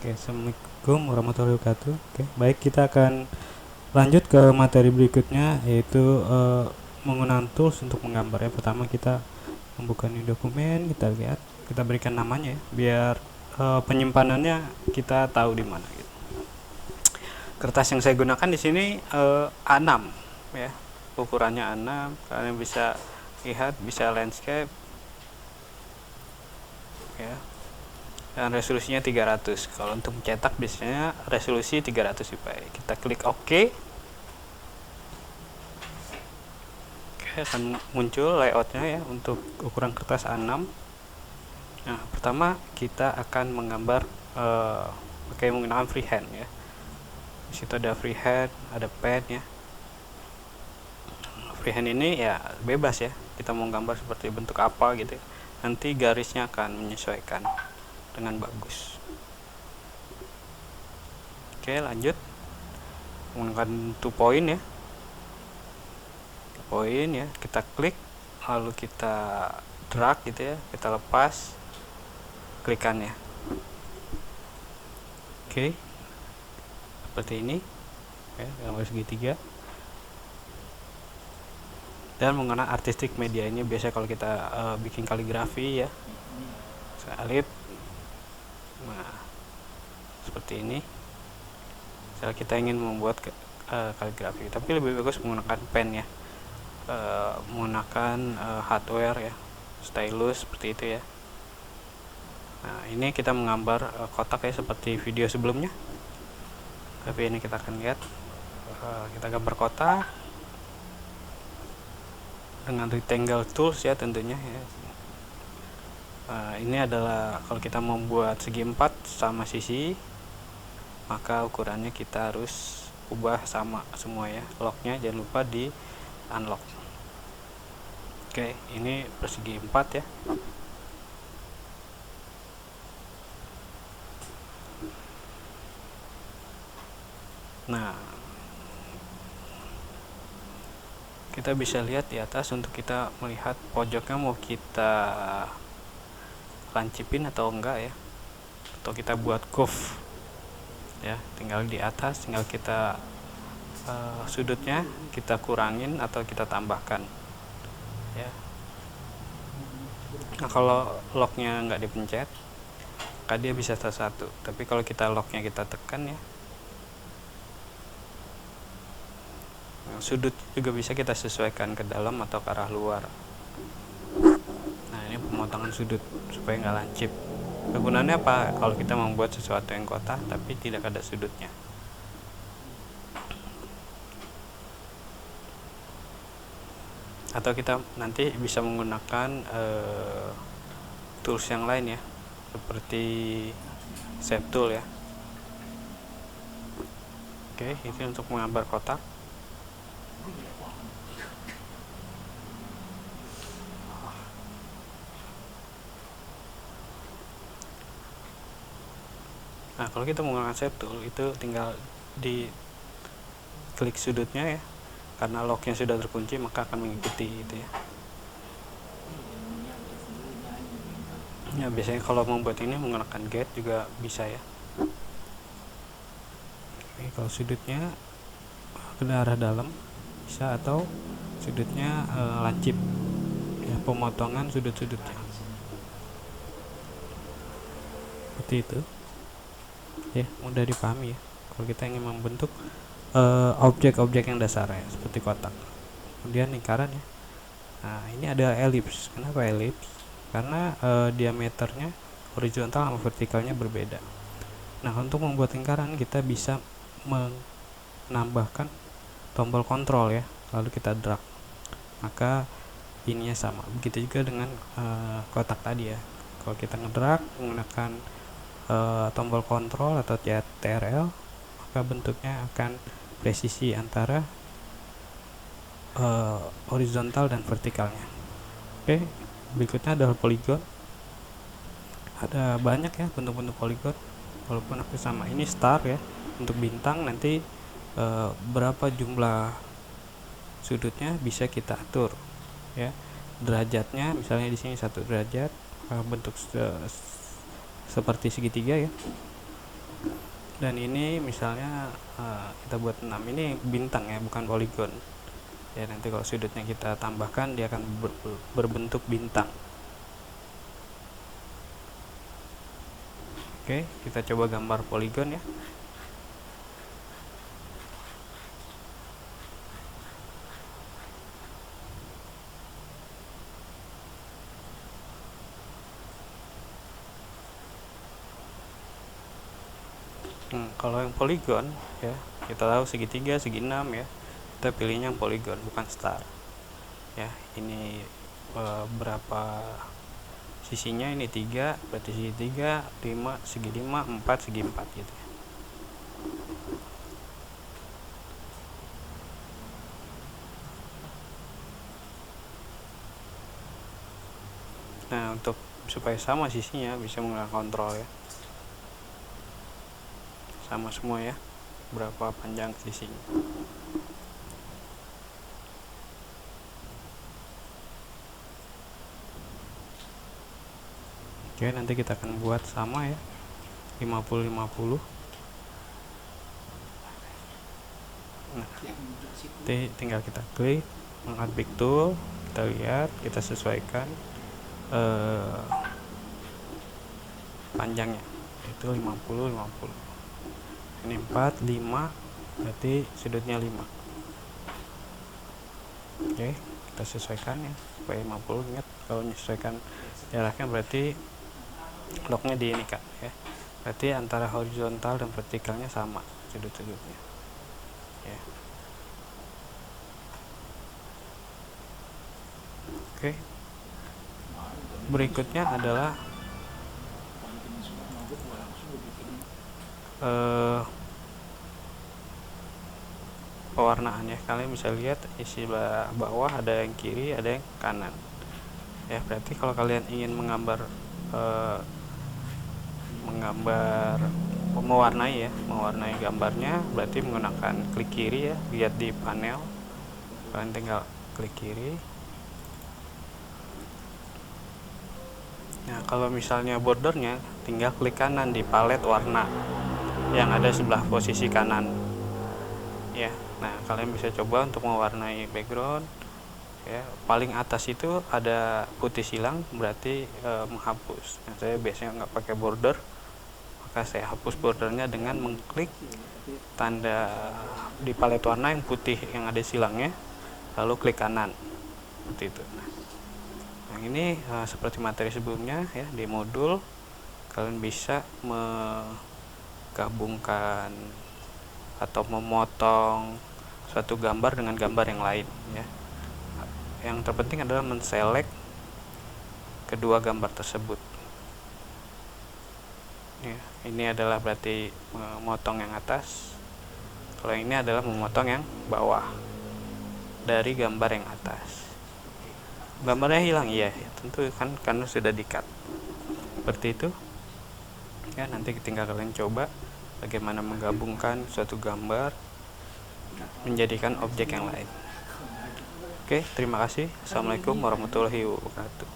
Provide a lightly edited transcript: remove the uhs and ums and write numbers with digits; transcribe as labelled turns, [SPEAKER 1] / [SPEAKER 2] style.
[SPEAKER 1] Oke, assalamualaikum warahmatullahi wabarakatuh. Oke, baik, kita akan lanjut ke materi berikutnya, yaitu menggunakan tools untuk menggambar. Yang pertama, kita membuka new dokumen, kita lihat, kita berikan namanya ya, biar penyimpanannya kita tahu di mana gitu. Kertas yang saya gunakan di sini A6 ya, ukurannya A6. Kalian bisa lihat, bisa landscape ya, dan resolusinya 300. Kalau untuk mencetak biasanya resolusi 300 ppi. Kita klik OK. Oke, akan muncul layoutnya ya untuk ukuran kertas A6. Nah, pertama kita akan menggambar pakai menggunakan freehand ya. Di situ ada freehand, ada pen ya. Freehand ini ya bebas ya, kita mau gambar seperti bentuk apa gitu ya. Nanti garisnya akan menyesuaikan dengan bagus. Oke, lanjut menggunakan 2 point ya, poin ya, kita klik lalu kita drag gitu ya, kita lepas klikannya. Oke, seperti ini ya, gambar segitiga. Dan menggunakan artistic media ini biasa kalau kita bikin kaligrafi ya, salib. Nah, seperti ini. Misalnya kita ingin membuat kaligrafi, tapi lebih bagus menggunakan pen ya, menggunakan hardware ya, stylus seperti itu ya. Nah, ini kita menggambar kotak ya seperti video sebelumnya, tapi ini kita akan lihat kita gambar kotak dengan rectangle tools ya tentunya ya. Ini adalah kalau kita membuat segi 4 sama sisi, maka ukurannya kita harus ubah sama semua ya. Locknya jangan lupa di unlock. Oke, ini persegi 4 ya. Nah, kita bisa lihat di atas untuk kita melihat pojoknya mau kita lancipin atau enggak ya, atau kita buat curve ya. Tinggal di atas tinggal kita sudutnya kita kurangin atau kita tambahkan ya. Nah, kalau locknya nggak dipencet maka dia bisa satu, tapi kalau kita locknya kita tekan ya, sudut juga bisa kita sesuaikan ke dalam atau ke arah luar. Nah, ini pemotongan sudut supaya nggak lancip. Kegunaannya apa? Kalau kita membuat sesuatu yang kotak tapi tidak ada sudutnya. Atau kita nanti bisa menggunakan tools yang lain ya, seperti shape tool ya. Oke, ini untuk menggambar kotak. Nah, kalau kita menggunakan shape tool itu tinggal di klik sudutnya ya, karena locknya sudah terkunci maka akan mengikuti itu ya. Ya, biasanya kalau membuat ini menggunakan gate juga bisa ya. Oke, kalau sudutnya ke arah dalam bisa, atau sudutnya lancip ya, pemotongan sudut-sudutnya seperti itu ya, mudah dipahami ya kalau kita ingin membentuk objek-objek yang dasar ya, seperti kotak. Kemudian lingkaran ya. Nah, ini ada elips. Kenapa elips? Karena diameternya horizontal sama vertikalnya berbeda. Nah, untuk membuat lingkaran kita bisa menambahkan tombol kontrol ya, lalu kita drag, maka ininya sama. Begitu juga dengan kotak tadi ya, kalau kita ngedrag menggunakan tombol kontrol atau TRL, maka bentuknya akan presisi antara horizontal dan vertikalnya. Oke, berikutnya adalah poligon. Ada banyak ya bentuk-bentuk poligon, walaupun aku sama. Ini star ya, untuk bintang. Nanti berapa jumlah sudutnya bisa kita atur ya. Derajatnya misalnya di sini 1 derajat, bentuk seperti segitiga ya. Dan ini misalnya kita buat 6, ini bintang ya, bukan poligon ya. Nanti kalau sudutnya kita tambahkan, dia akan berbentuk bintang. Oke, kita coba gambar poligon ya. Kalau yang poligon ya, kita tahu segitiga, segi 6 ya, kita pilihnya yang poligon, bukan star ya. Ini berapa sisinya? Ini 3, berarti segi 3, 5, segi 5, 4, segi 4 gitu ya. Nah, untuk supaya sama sisinya, bisa menggunakan kontrol ya, sama semua ya, berapa panjang sisinya. Oke, nanti kita akan buat sama ya, 50-50. Nah, tinggal kita klik, angkat big tool, kita lihat, kita sesuaikan panjangnya, itu 50-50. Ini 4, 5, berarti sudutnya 5. Oke, kita sesuaikan ya, supaya 50. Ingat, kalau menyesuaikan jaraknya berarti locknya di ini kan ya, berarti antara horizontal dan vertikalnya sama sudut-sudutnya ya. Oke, berikutnya adalah pewarnaan ya. Kalian bisa lihat di sebelah bawah ada yang kiri, ada yang kanan ya. Berarti kalau kalian ingin mewarnai gambarnya, berarti menggunakan klik kiri ya. Lihat di panel, kalian tinggal klik kiri. Nah, kalau misalnya bordernya, tinggal klik kanan di palet warna yang ada sebelah posisi kanan ya. Nah, kalian bisa coba untuk mewarnai background ya. Paling atas itu ada putih silang, berarti menghapus. Nah, saya biasanya nggak pakai border, maka saya hapus bordernya dengan mengklik tanda di palet warna yang putih yang ada silangnya, lalu klik kanan seperti itu. Nah, ini seperti materi sebelumnya ya, di modul kalian bisa menggabungkan atau memotong suatu gambar dengan gambar yang lain ya. Yang terpenting adalah menselect kedua gambar tersebut ya. Ini adalah berarti memotong yang atas, kalau ini adalah memotong yang bawah dari gambar yang atas. Gambarnya hilang ya, tentu kan karena sudah di-cut seperti itu ya. Nanti tinggal kalian coba bagaimana menggabungkan suatu gambar menjadikan objek yang lain. Oke, terima kasih. Assalamualaikum warahmatullahi wabarakatuh.